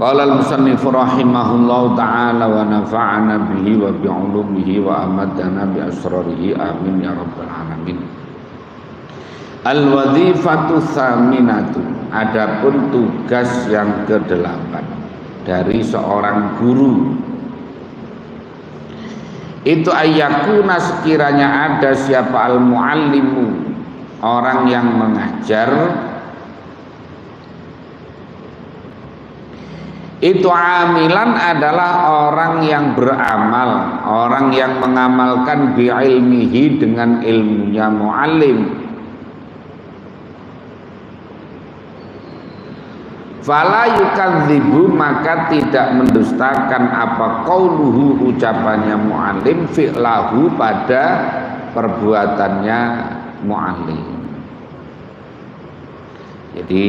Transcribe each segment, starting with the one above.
Qala al-musannif rahimahullahu ta'ala wa nafa'ana bihi wa bi'ulumihi wa amadana bi asrarihi amin ya rabbal alamin. Al-wadhifatu tsaminatu, adapun tugas yang ke-8 dari seorang guru itu ayyakuna, sekiranya ada siapa al-muallimu, orang yang mengajar, itu amilan adalah orang yang beramal, orang yang mengamalkan bi'ilmihi, dengan ilmunya muallim. Fala yukadzibu, maka tidak mendustakan apa qauluhu, ucapannya muallim, fi'lahu, pada perbuatannya muallim. Jadi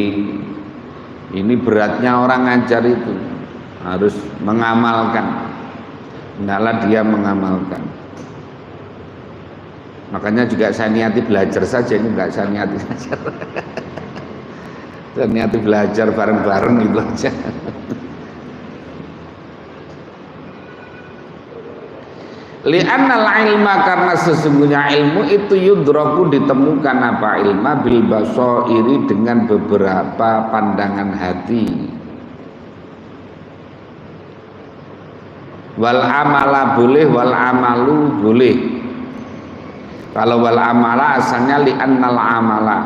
ini beratnya orang ngajar itu, harus mengamalkan. Hendaklah dia mengamalkan. Makanya juga saya niati belajar saja, ini enggak saya niati ngajar. Saya niati belajar bareng-bareng gitu aja. Li'annal ilma, karena sesungguhnya ilmu itu yudraku, ditemukan apa ilma, bil basairi, dengan beberapa pandangan hati. Wal amala boleh, wal amalu boleh. Kalau wal amala asalnya li'annal amala.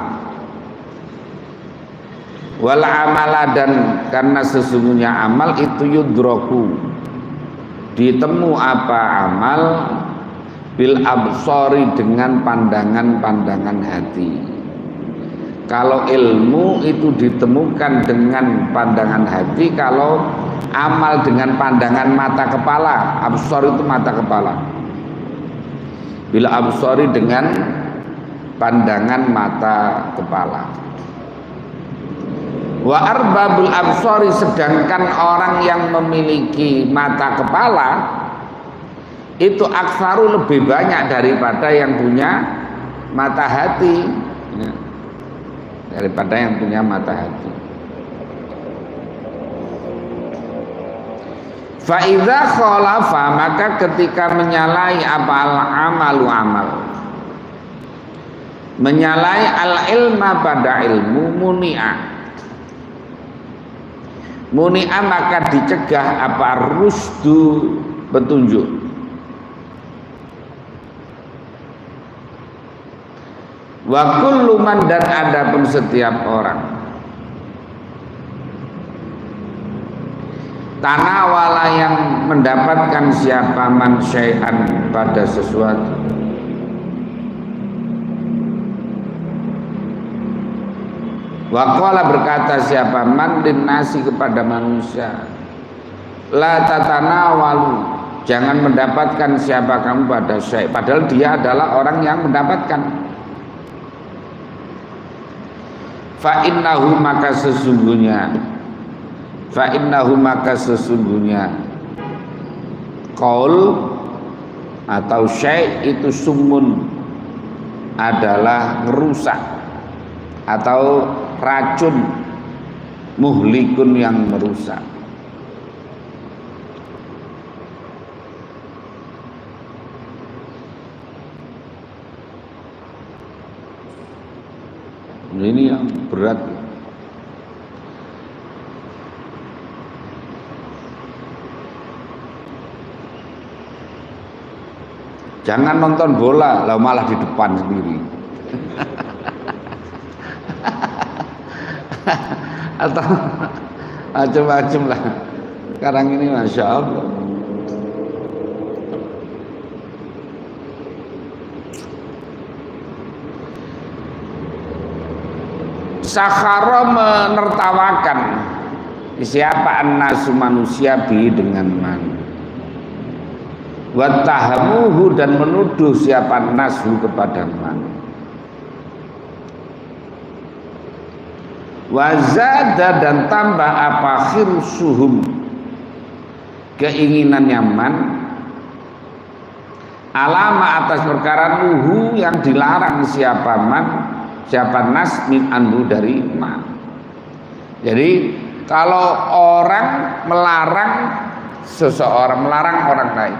Wal amala, dan karena sesungguhnya amal itu yudraku, ditemu apa amal, bil absori, dengan pandangan-pandangan hati. Kalau ilmu itu ditemukan dengan pandangan hati, kalau amal dengan pandangan mata kepala. Absor itu mata kepala. Bil absori, dengan pandangan mata kepala. Wa arbabul absori, sedangkan orang yang memiliki mata kepala itu aksaru, lebih banyak daripada yang punya mata hati, daripada yang punya mata hati. Fa idza khalafa, maka ketika menyalahi apa al-amalu amal, menyalahi al-ilma pada ilmu, muni'a, maka dicegah apa rusdu, petunjuk. Wa kullu man, dan adapun setiap orang, tanawala, yang mendapatkan siapa man syai'an, pada sesuatu, waqala, berkata siapa man linnasi, kepada manusia, la tatanawalu, jangan mendapatkan siapa kamu pada syai', padahal dia adalah orang yang mendapatkan. Fa innahu, maka sesungguhnya qaul atau syai' itu sumun, adalah merusak atau racun, muhlikun, yang merusak. Ini yang berat. Jangan nonton bola, lah malah di depan sendiri. Atau macam-macam lah. Sekarang ini Masya Allah. Sakhara, menertawakan siapa annasu, manusia, bi, dengan man. Wattahamuhu, dan menuduh siapa nasu, kepada man. Wazada, dan tambah apa khirsuhum, keinginannya man, alama, atas perkara nuhu, yang dilarang siapa man, siapa nas, min anhu, dari man. Jadi kalau orang melarang seseorang, melarang orang lain.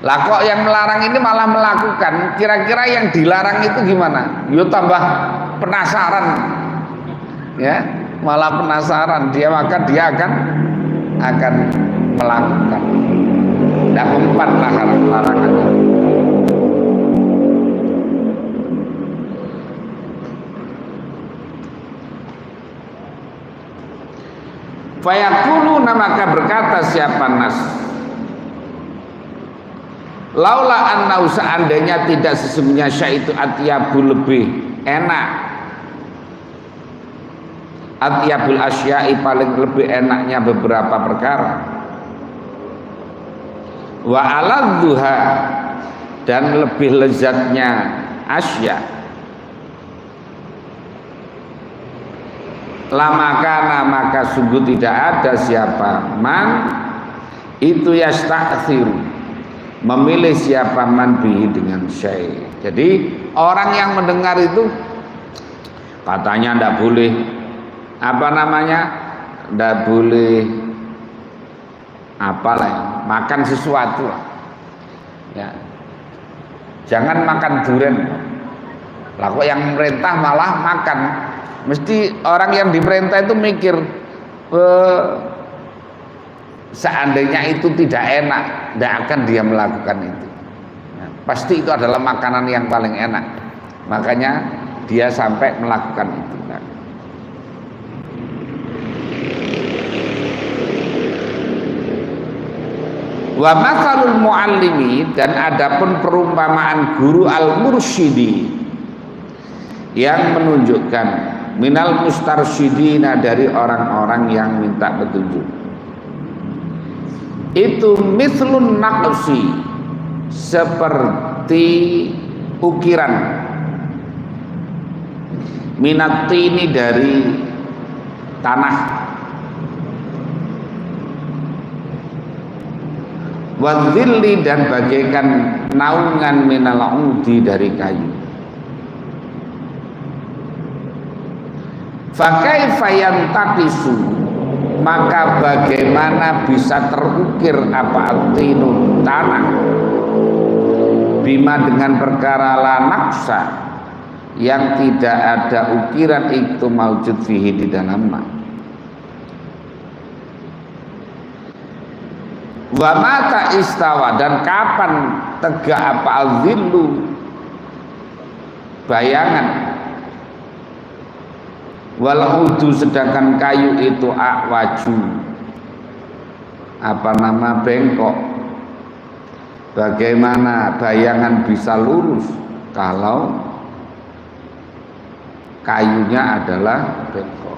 Lah kok yang melarang ini malah melakukan, kira-kira yang dilarang itu gimana? Yo tambah penasaran, ya, malah penasaran dia, maka dia akan melakukan. Dan empat larangannya. Fayaquluna, maka berkata siapa nas, laula annau, seandainya tidak sesungguhnya syai itu atyabu, lebih enak, atyabul asya'i, paling lebih enaknya beberapa perkara, wa aladzuha, dan lebih lezatnya asya, lamakana, maka sungguh tidak ada siapa man itu yastaksiru, memilih siapa man bihi, dengan syai. Jadi orang yang mendengar itu katanya ndak boleh ndak boleh apalah ya, makan sesuatu lah, ya, jangan makan durian. Lah kok yang merintah malah makan? Mesti orang yang diperintah itu mikir, seandainya itu tidak enak, tidak akan dia melakukan itu. Nah, pasti itu adalah makanan yang paling enak, makanya dia sampai melakukan itu. Nah. Wa matsalul muallimi, dan adapun perumpamaan guru al-mursyidi yang menunjukkan, minal mustarsyidina, dari orang-orang yang minta petunjuk, itu mislun naqsi, seperti ukiran, minatini, dari tanah, wadzilli, dan bagaikan naungan, minal udi, dari kayu. Fakaifa yantaqisu, maka bagaimana bisa terukir apa altinu, tanah, bima, dengan perkara la naqsa, yang tidak ada ukiran itu maujud fihi, di dalamnya. Wa mata istawa, dan kapan tegak apa al-zillu, bayangan, wal udu, sedangkan kayu itu akwaju, bengkok. Bagaimana bayangan bisa lurus kalau kayunya adalah bengkok?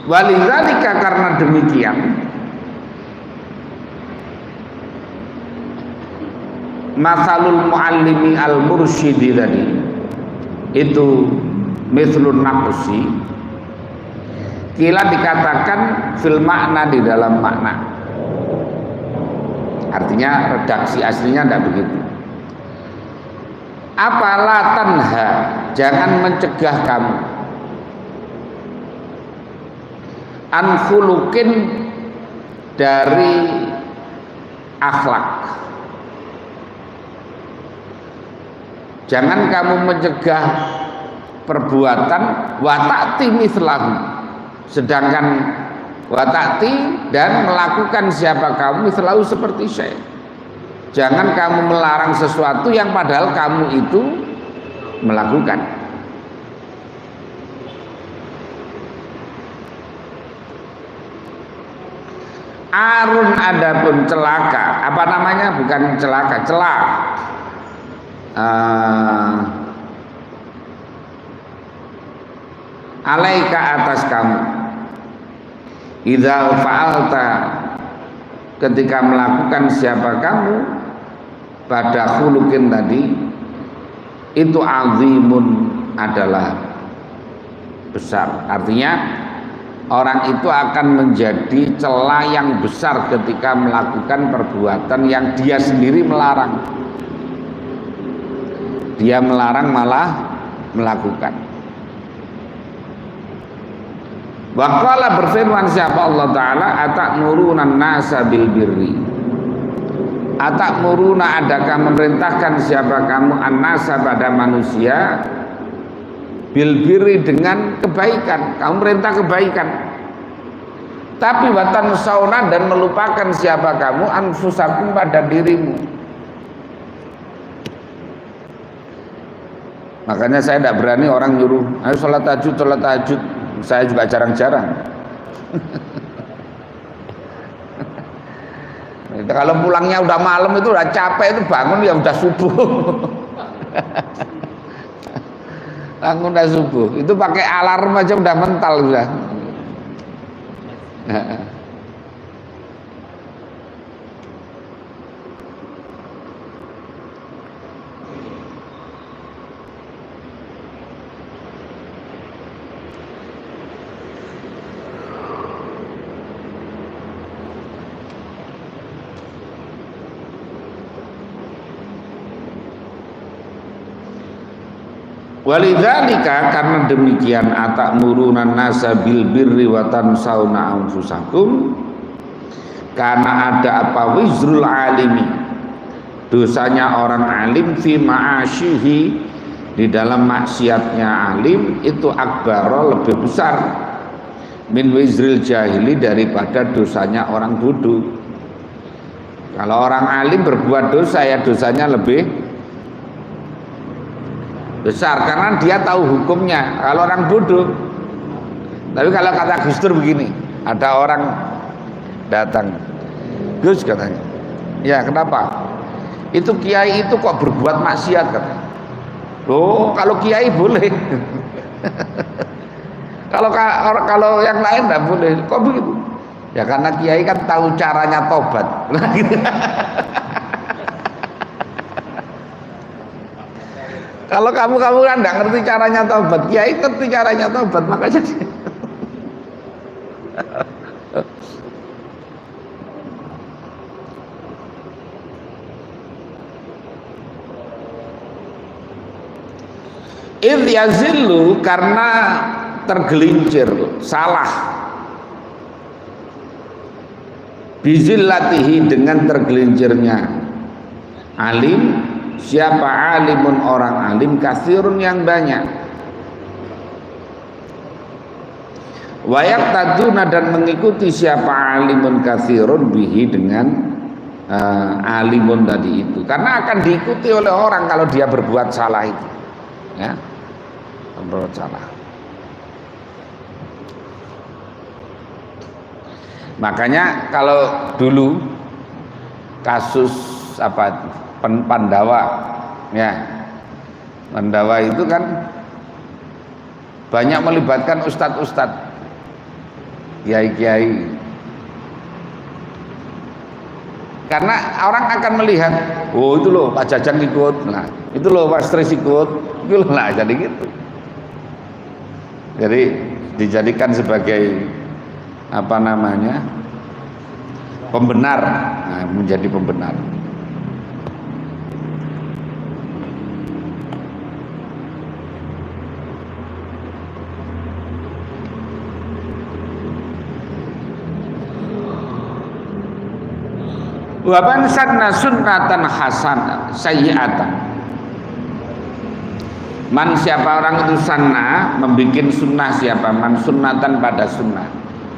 Walidzalika, karena demikian, masalul muallimi al-mursyidi tadi itu mithlun naqsi, kila dikatakan fil makna, di dalam makna. Artinya redaksi aslinya tidak begitu. Apalah tanha, jangan mencegah kamu, anfulukin, dari akhlak. Jangan kamu mencegah perbuatan wata'ti mislahu, sedangkan wata'ti, dan melakukan siapa kamu mislahu, seperti syekh. Jangan kamu melarang sesuatu yang padahal kamu itu melakukan. Arun, adapun celaka, bukan celaka, celak. Alaika, atas kamu, idza fa'alta, ketika melakukan siapa kamu, pada khuluqin tadi, itu azimun, adalah besar. Artinya orang itu akan menjadi celah yang besar ketika melakukan perbuatan yang dia sendiri melarang. Dia melarang malah melakukan. Wa qala berfirman siapa Allah Ta'ala, atakmuruna nasa bil birri. Atakmuruna, adakah memerintahkan siapa kamu an-nasa pada manusia bil birri dengan kebaikan. Kamu perintah kebaikan. Tapi watan sauna, dan melupakan siapa kamu anfusakum pada dirimu. Makanya saya tidak berani orang nyuruh, ayo sholat tahajud, sholat tahajud. Saya juga jarang-jarang. Kalau pulangnya udah malam itu udah capek, itu bangun ya udah subuh. Bangun udah subuh. Itu pakai alarm aja udah mental sudah. Walidzalika, karena demikian, atakmuruna nasa bil birri wa tansawna anfusakum, karena ada apa, wizrul alimi, dosanya orang alim, fi ma'asyihi, di dalam maksiatnya alim itu akbaro, lebih besar, min wizril jahili, daripada dosanya orang bodoh. Kalau orang alim berbuat dosa, ya dosanya lebih besar karena dia tahu hukumnya. Kalau orang bodoh. Tapi kalau kata Gus Dur begini, ada orang datang, Gus katanya, ya kenapa? Itu kiai itu kok berbuat maksiat katanya. Loh, kalau kiai boleh. kalau yang lain tidak boleh. Kok begitu? Ya karena kiai kan tahu caranya tobat. Kalau kamu kan nggak ngerti caranya tobat, kiai ngerti caranya tobat, makanya idh yazillu, karena tergelincir, salah, bizillatihi, dengan tergelincirnya alim. Siapa alimun, orang alim, katsirun, yang banyak, wayak taduna, dan mengikuti siapa alimun katsirun bihi, dengan alimun tadi itu, karena akan diikuti oleh orang kalau dia berbuat salah itu, ya, berbuat salah. Makanya kalau dulu kasus apa Pandawa, ya, Pandawa itu kan banyak melibatkan ustadz-ustadz, kiai-kiai, karena orang akan melihat, oh itu loh Pak Jajang ikut, nah itu loh Pak Stris ikut, itu loh, nah jadi gitu. Jadi dijadikan sebagai apa namanya, pembenar, nah, menjadi pembenar. Wa man sanna sunnatan hasanah sayyi'atan, man, siapa orang itu sanna, membikin sunnah, siapa man sunnatan, pada sunnah.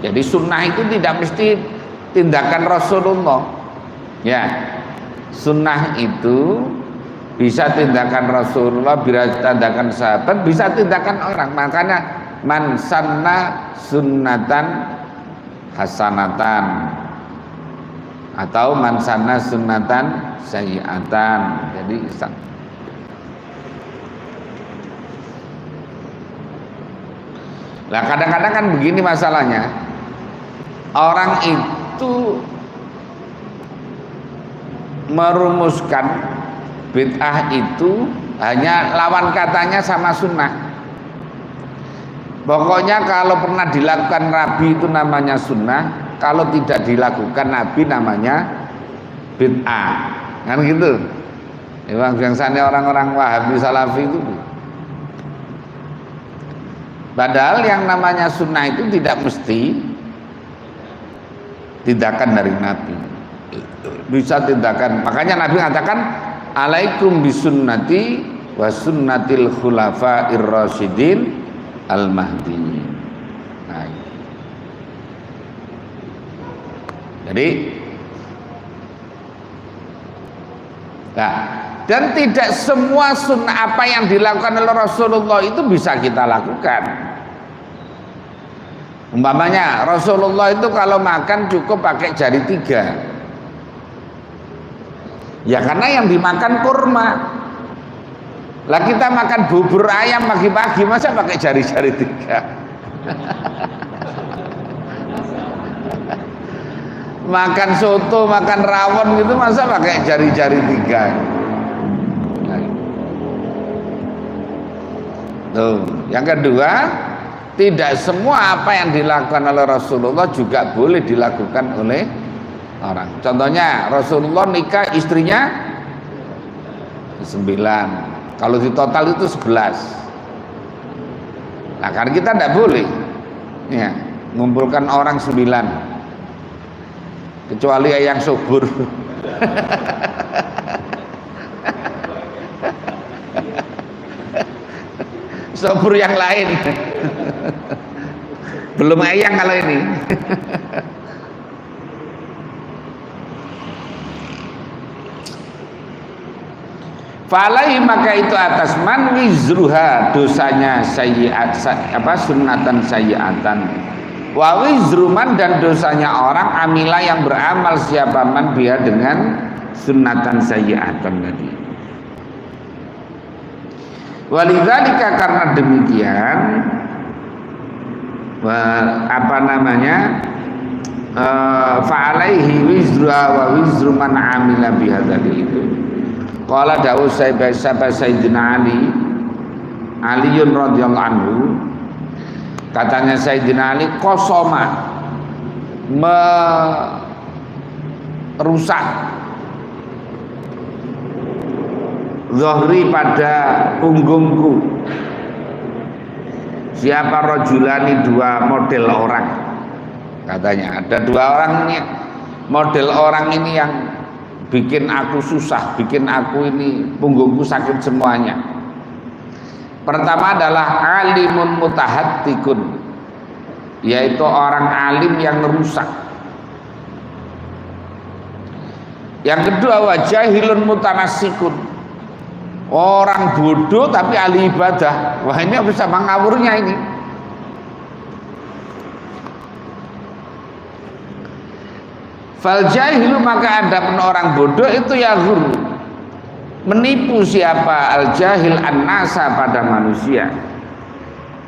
Jadi sunnah itu tidak mesti tindakan Rasulullah, ya, sunnah itu bisa tindakan Rasulullah, bisa tindakan sahabat, bisa tindakan orang. Makanya man sanna sunnatan hasanatan, atau man sanna sunnatan sayyi'atan. Jadi lah kadang-kadang kan begini masalahnya, orang itu merumuskan bid'ah itu hanya lawan katanya sama sunnah. Pokoknya kalau pernah dilakukan Nabi itu namanya sunnah, kalau tidak dilakukan Nabi namanya bid'ah, kan gitu. Memang biasanya orang-orang Wahabi Salafi itu. Padahal yang namanya sunnah itu tidak mesti tindakan dari Nabi, bisa tindakan. Makanya Nabi mengatakan alaikum bisunnati wa sunnatil khulafa'ir rasyidin al mahdi. Nah, jadi dan tidak semua sunnah apa yang dilakukan oleh Rasulullah itu bisa kita lakukan. Umpamanya Rasulullah itu kalau makan cukup pakai jari 3. Ya karena yang dimakan kurma. Lah kita makan bubur ayam pagi-pagi masa pakai jari-jari 3. Makan soto, makan rawon gitu masa pakai jari-jari 3. Tuh. Yang kedua, tidak semua apa yang dilakukan oleh Rasulullah juga boleh dilakukan oleh orang. Contohnya Rasulullah nikah istrinya 9. Kalau di total itu 11. Nah, karena kita tidak boleh ya, mengumpulkan orang 9. Kecuali yang subur. Subur yang lain. Belum ayang kalau ini. Falai maka itu atas man wizruha dosanya sayyi'at sunnatan sayyi'atan. Wa wizruman dan dosanya orang amila yang beramal siapa man biha dengan sunnatan sayyi'atan tadi. Walidzalika karena demikian fa'alaihi wizruha wa wizru man amila biha tadi itu. Qala dawuh Sayyidina Aliun radhiyallahu anhu, katanya Sayyidina Ali qasama merusak zahri pada punggungku siapa rajulani 2 model orang. Katanya ada 2 orang ini, model orang ini yang bikin aku susah, bikin aku ini punggungku sakit semuanya. Pertama adalah alimun mutahattikun, yaitu orang alim yang merusak. Yang kedua wajahilun mutanassikun, orang bodoh tapi ahli ibadah. Wah, ini bisa mengawurnya ini. Fal jahilu maka ada orang bodoh itu ya guru, menipu siapa al jahil an-nasa pada manusia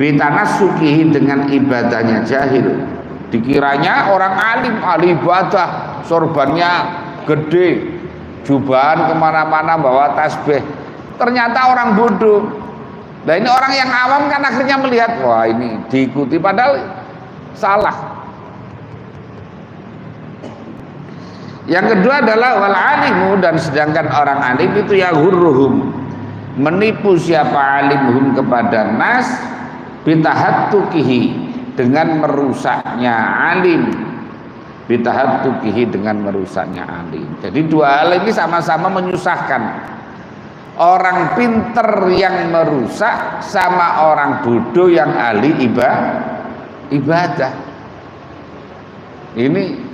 bitanasukihi dengan ibadahnya jahil. Dikiranya orang alim ahli ibadah, sorbannya gede, jubahan kemana-mana bawa tasbih, ternyata orang bodoh. Nah ini orang yang awam kan akhirnya melihat wah ini diikuti padahal salah. Yang kedua adalah wal alimu, dan sedangkan orang alim itu ya hurruhum, menipu siapa alimhum kepada nas bitahattukihi dengan merusaknya alim, bitahattukihi dengan merusaknya alim. Jadi 2 hal ini sama-sama menyusahkan. Orang pinter yang merusak sama orang bodoh yang ahli ibadah. Ini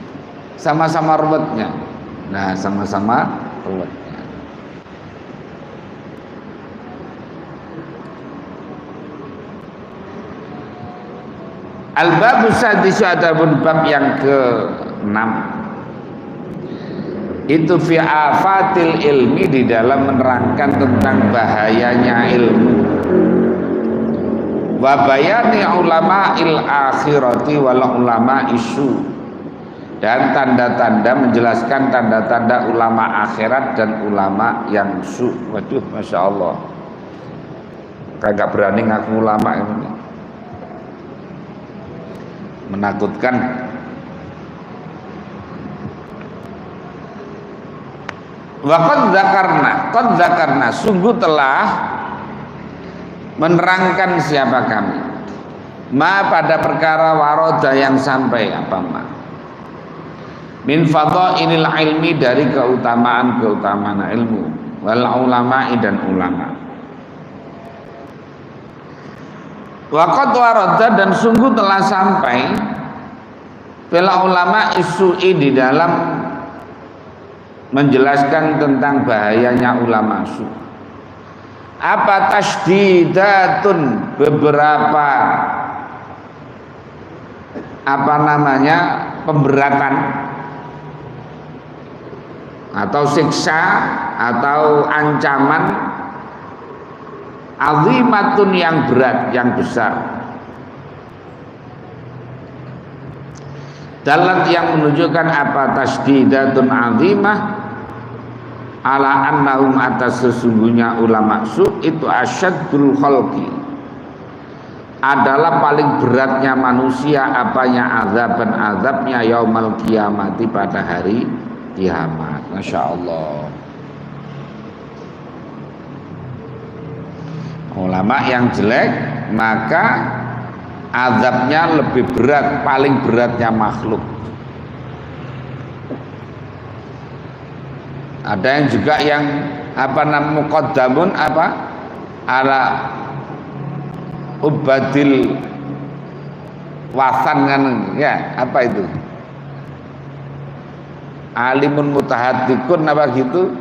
sama-sama ruwetnya. Nah, sama-sama ruwetnya. Al-babu sadis, adapun bab yang ke-6 itu fi afatil ilmi, di dalam menerangkan tentang bahayanya ilmu, wa bayani ulama il akhirati wal ulama isu, dan tanda-tanda menjelaskan tanda-tanda ulama akhirat dan ulama yang su. Waduh, masya Allah, kagak berani ngaku ulama ini, menakutkan. Wa qad dzakarna, sungguh telah menerangkan siapa kami ma pada perkara waroda yang sampai apa ma min fadhailil ilmi dari keutamaan ilmu wal ulama'i dan ulama. Waqad waroda dan sungguh telah sampai bila ulama isui di dalam menjelaskan tentang bahayanya ulama su. Apa tasdidatun beberapa pemberatan atau siksa atau ancaman azimatun yang berat, yang besar. Dalat yang menunjukkan apa tasdidatun azimah ala annahum atas sesungguhnya ulama su itu asyaddul khalqi adalah paling beratnya manusia apanya azabnya yaumal kiamati pada hari kiamat. Masya Allah. Ulama yang jelek maka azabnya lebih berat, paling beratnya makhluk. Ada yang juga yang muqaddamun ala ubadil wasan kan ya, apa itu? Alimun mutahaddikun apa gitu?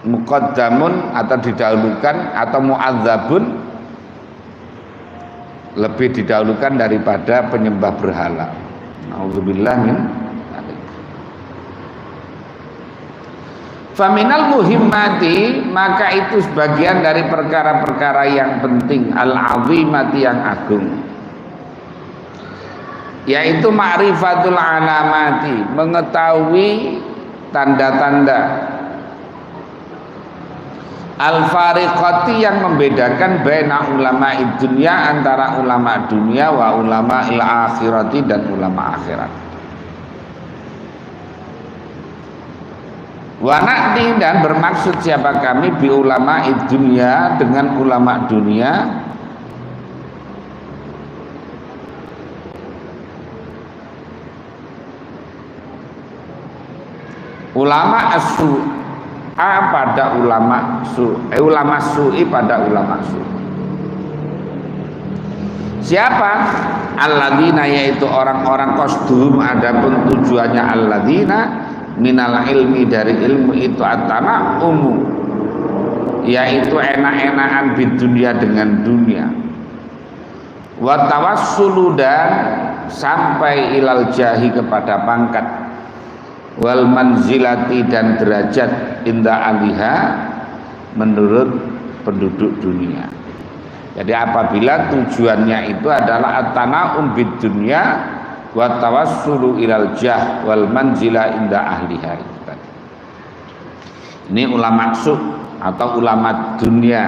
Muqaddamun atau didahulukan atau mu'adzabun lebih didahulukan daripada penyembah berhala. Nauzubillah min. Faminal muhimmati maka itu sebagian dari perkara-perkara yang penting al-azimati yang agung, yaitu ma'rifatul alamati mengetahui tanda-tanda al-fariqati yang membedakan baina ulama dunia antara ulama dunia wa ulama il akhirati dan ulama akhirat. Wa na'ti dan bermaksud siapa kami bi ulama dunia dengan ulama dunia ulama as-su'a pada ulama ulama su'i pada ulama su. Siapa? Alladzina yaitu orang-orang kosdum adapun tujuannya alladzina minal ilmi dari ilmu itu antara umum yaitu enak-enakan di dunia dengan dunia wa tawassulu dan sampai ilal jahi kepada pangkat wal manzilati dan derajat inda aliha menurut penduduk dunia. Jadi apabila tujuannya itu adalah at-tana'um bid dunya wa tawassulu ilal jah wal manzila inda ahliha. Ini ulama su atau ulama dunia.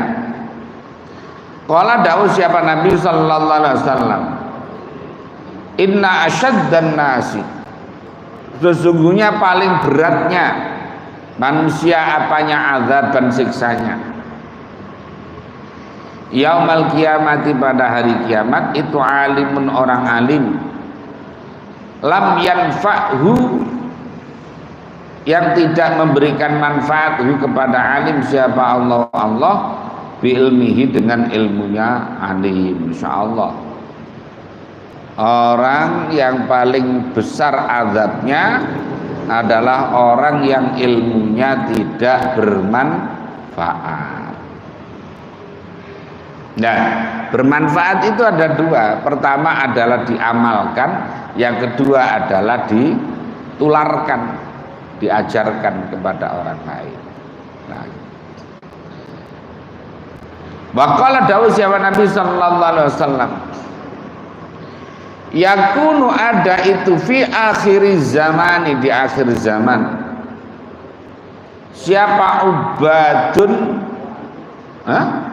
Qala da'u siapa Nabi sallallahu alaihi wasallam, inna asyaddan nasi, sesungguhnya paling beratnya manusia apanya azab dan siksanya yaumal kiamati pada hari kiamat itu alimun orang alim lam yanfa'hu yang tidak memberikan manfaat kepada alim siapa Allah bi ilmihi dengan ilmunya alim. Insyaallah orang yang paling besar azabnya adalah orang yang ilmunya tidak bermanfaat. Nah, bermanfaat itu ada dua. Pertama adalah diamalkan, yang kedua adalah ditularkan, diajarkan kepada orang lain. Nah, waqala dawuh siapa Nabi sallallahu alaihi wasallam, yakunu ada itu fi akhir zamani di akhir zaman. Siapa ubadun? Hah?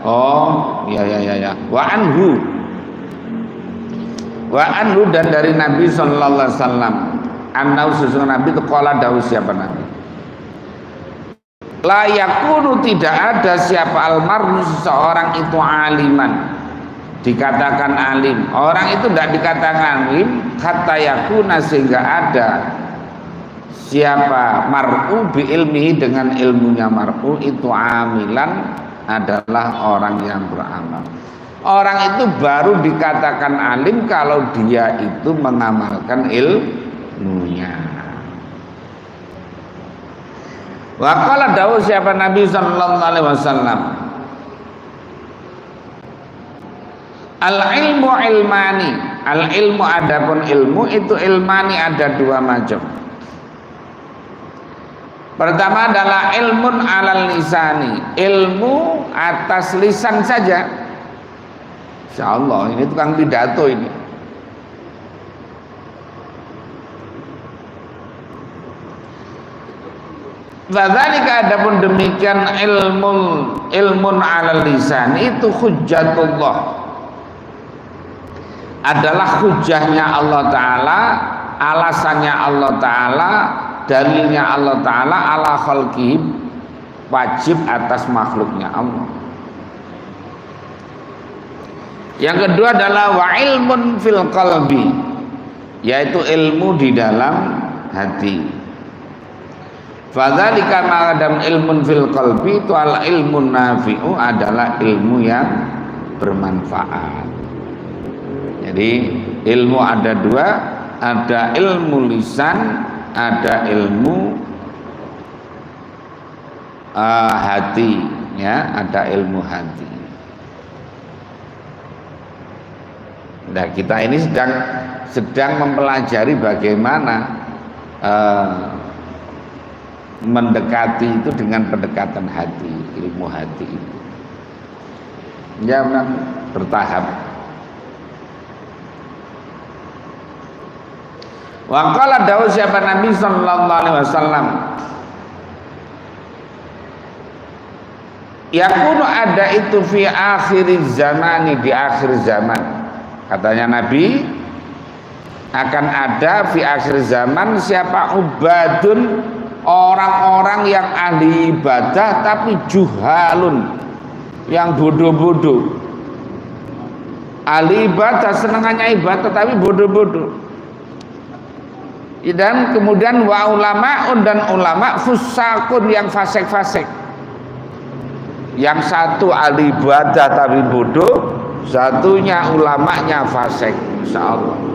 Oh, ya. Wa anhu dan dari Nabi sallallahu alaihi wasallam. Annau sesungguhnya Nabi itu qala dawuh siapa Nabi? La yakunu, tidak ada siapa almarhum seseorang itu aliman, dikatakan alim. Orang itu tidak dikatakan alim hatta yakuna, sehingga ada siapa mar'u bi ilmihi, dengan ilmunya mar'u itu amilan, adalah orang yang beramal. Orang itu baru dikatakan alim kalau dia itu mengamalkan ilmunya. Wa qala dawuh siapa Nabi sallallahu alaihi wasallam, al ilmu ilmani, al ilmu adapun ilmu itu ilmani, ada dua macam. Pertama adalah ilmun alal lisani, ilmu atas lisan saja. Insyaallah ini tukang pidato ini. Fadzalika, adapun demikian ilmun alal lisan itu hujjatullah, adalah hujahnya Allah Ta'ala, alasannya Allah Ta'ala, dalilnya Allah Ta'ala ala khalqihi, wajib atas makhluknya Allah. Yang kedua adalah wa ilmun fil qalbi, yaitu ilmu di dalam hati. Fadzalika ma'adam ilmun fil qalbi, itu al ilmun nafi'u, adalah ilmu yang bermanfaat. Jadi ilmu ada dua, ada ilmu lisan, ada ilmu hati, ya, ada ilmu hati. Nah, kita ini sedang mempelajari bagaimana mendekati itu dengan pendekatan hati, ilmu hati itu. Ya, memang bertahap. Wa qala dawuh siapa Nabi sallallahu alaihi wasallam, yakunu, ada itu fi akhiriz zamani, di akhir zaman. Katanya Nabi, akan ada fi akhir zaman siapa ubadun, orang-orang yang ahli ibadah tapi juhalun, yang bodoh-bodoh. Ahli ibadah, senangannya ibadah tapi bodoh-bodoh. Dan kemudian wa ulamaun, dan ulama fusakun, yang fasik-fasik. Yang satu ahli ibadah tapi bodoh, satunya ulamanya fasik. Insyaallah.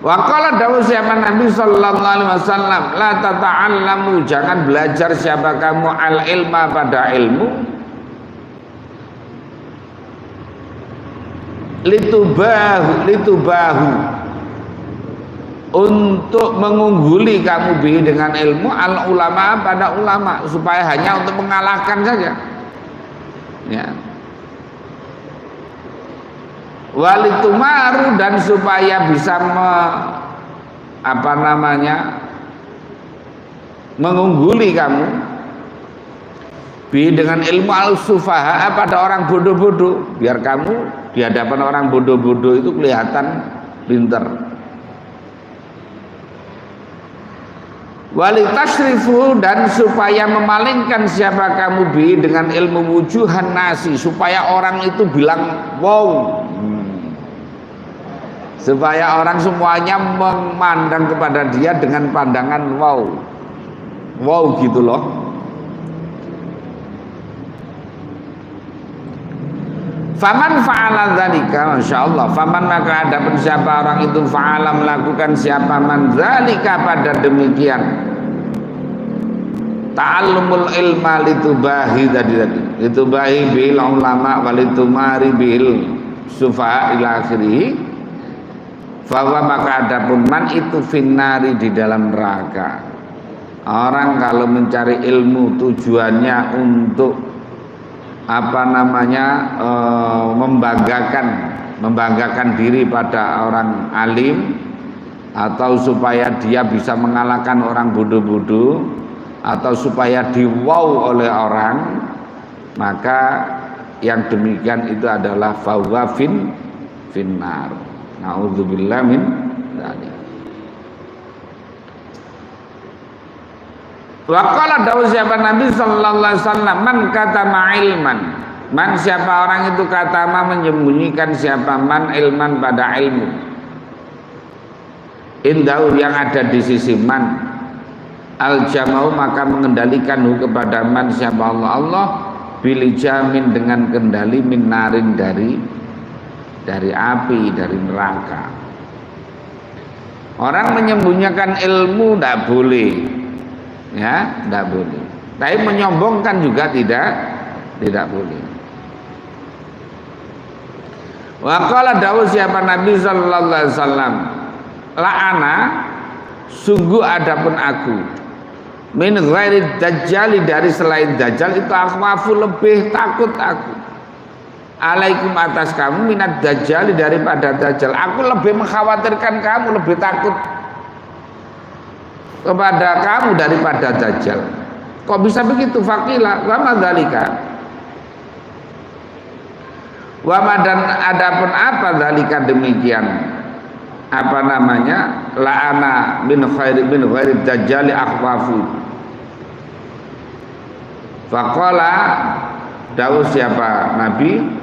Wa qala dawuh siapa Nabi sallallahu alaihi wasallam, la tata'allamu, jangan belajar siapa kamu al ilma, pada ilmu, litubahu, untuk mengungguli kamu bi, dengan ilmu, al ulama, pada ulama, supaya hanya untuk mengalahkan saja, ya. Walitumaru, dan supaya bisa mengungguli kamu bi, dengan ilmu al-sufaha, pada orang bodoh-bodoh, biar kamu di hadapan orang bodoh-bodoh itu kelihatan pinter. Walitasrifu, dan supaya memalingkan siapa kamu bi, dengan ilmu wujuhan nasi, supaya orang itu bilang wow, supaya orang semuanya memandang kepada dia dengan pandangan wow, wow gitu loh. Faman fa'ala dzalika, masyaallah, faman, maka adapun siapa orang itu fa'ala, melakukan siapa man dzalika, pada demikian, ta'allumul ilma litubahi, tadi litubahi bil ulama walitumari bil sufaha ila akhirih, bahwa maka adapun man itu finnari, di dalam neraka. Orang kalau mencari ilmu tujuannya untuk membanggakan diri pada orang alim, atau supaya dia bisa mengalahkan orang bodoh-bodoh, atau supaya diwau oleh orang, maka yang demikian itu adalah fahuwa finnar. Na'udzubillah min dzalik. Wa qala dawu siapa Nabi sallallahu alaihi wasallam, man katama ilman, man siapa orang itu katama menyembunyikan siapa man ilman pada ilmu, indahu yang ada di sisi man, al jamau maka mengendalikan kepada man siapa Allah bilijamin dengan kendali minarin dari api, dari neraka. Orang menyembunyikan ilmu tidak boleh, ya, tidak boleh. Tapi menyombongkan juga tidak boleh. Wa qala dawu siapa Nabi sallallahu alaihi wasallam, la'ana sungguh adapun aku min ghairi dajjal, dari selain dajjal itu akhwafu lebih takut aku alaikum atas kamu minat dajjal daripada dajjal. Aku lebih mengkhawatirkan kamu, lebih takut kepada kamu daripada dajjal. Kok bisa begitu? Faqila wa madzalika, wa madan adapun apa dzalika demikian, apa namanya, la'ana min ghairi dajjal akhwafu. Faqala dawu siapa Nabi,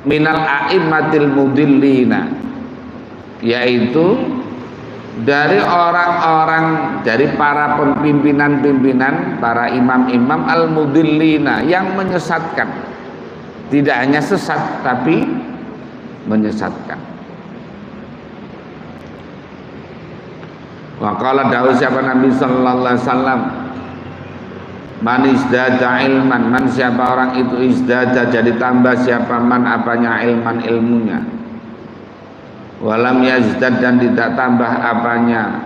minal a'immatil mudillina, yaitu dari orang-orang, dari para pimpinan-pimpinan, para imam-imam al-mudillina yang menyesatkan. Tidak hanya sesat tapi menyesatkan. Wa qala dawu siapa Nabi sallallahu alaihi wasallam, man izdada ilman, man siapa orang itu izdada jadi tambah siapa man apanya ilman ilmunya, walam yazdad dan tidak tambah apanya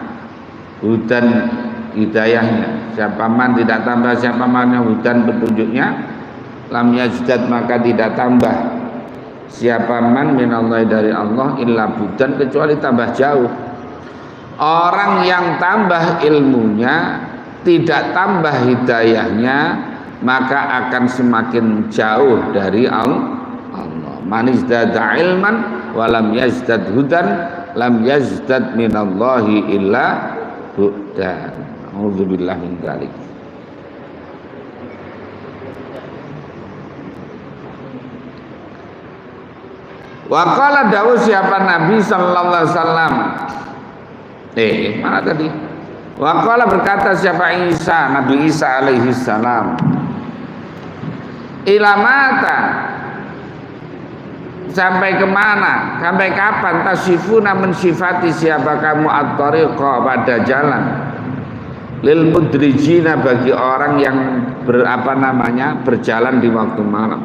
hudan hidayahnya, siapa man tidak tambah siapa mannya hudan petunjuknya, lam yazdad maka tidak tambah siapa man minallahi dari Allah illa budan kecuali tambah jauh. Orang yang tambah ilmunya tidak tambah hidayahnya maka akan semakin jauh dari Allah. Man izdada ilman walam yazdad hudan lam yazdad minallahi illa bu'dan. A'udzubillahi min dzalik. Wa qala dawu siapa Nabi sallallahu alaihi wasallam, mana tadi? Wa qala berkata siapa Isa, Nabi Isa alaihi salam, ila mata, sampai kemana, sampai kapan tasifuna mensifati siapa kamu at-tariqa pada jalan, lil mudrijina bagi orang yang berjalan di waktu malam.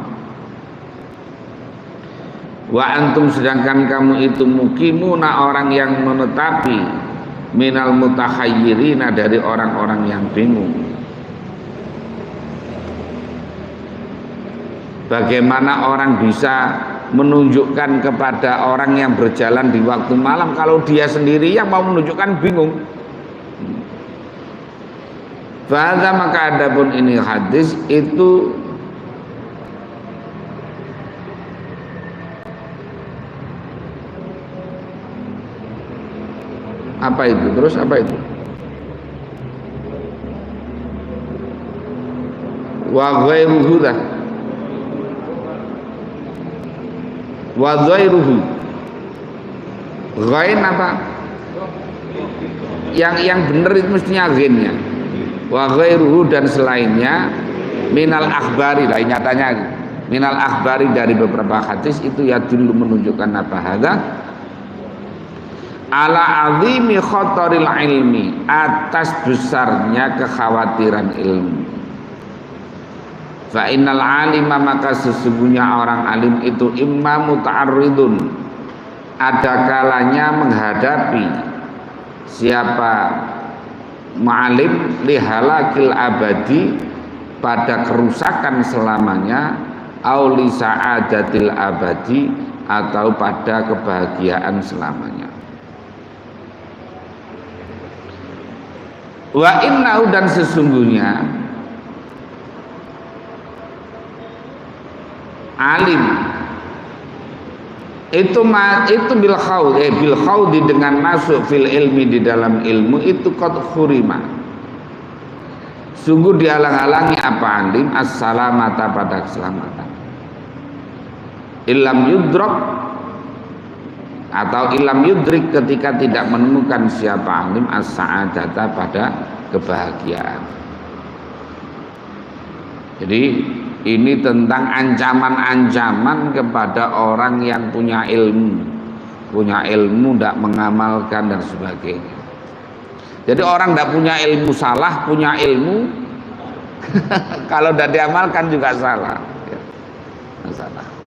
Wa antum sedangkan kamu itu mukimuna orang yang menetapi, minal mutakhayyirina dari orang-orang yang bingung. Bagaimana orang bisa menunjukkan kepada orang yang berjalan di waktu malam kalau dia sendiri yang mau menunjukkan bingung. Fahadha maka adapun ini hadis itu apa itu? Terus apa itu? Wa ghairuhu dah. Wa ghairuhu. Ghain apa? Yang benar itu mestinya ghainnya. Wa ghairuhu dan selainnya minal akhbari lah, nyatanya minal akhbari dari beberapa hadis itu ya dulu menunjukkan apa hadza ala azimi khotoril ilmi, atas besarnya kekhawatiran ilmu. Fa innal alima maka sesungguhnya orang alim itu imma muta'arridun, ada kalanya menghadapi siapa ma'alim lihalakil abadi pada kerusakan selamanya, au li sa'adatil abadi atau pada kebahagiaan selamanya. Wa innahu dan sesungguhnya alim itu bil khawdi dengan masuk fil ilmi di dalam ilmu itu qad khurima Sungguh dihalang-halangi apa alim as-salamata pada keselamatan. Ilam yudrok atau ilam yudrik ketika tidak menemukan siapa alim as-sa'adata pada kebahagiaan. Jadi ini tentang ancaman-ancaman kepada orang yang punya ilmu tidak mengamalkan dan sebagainya. Jadi orang tidak punya ilmu salah, punya ilmu kalau tidak diamalkan juga salah. Salah.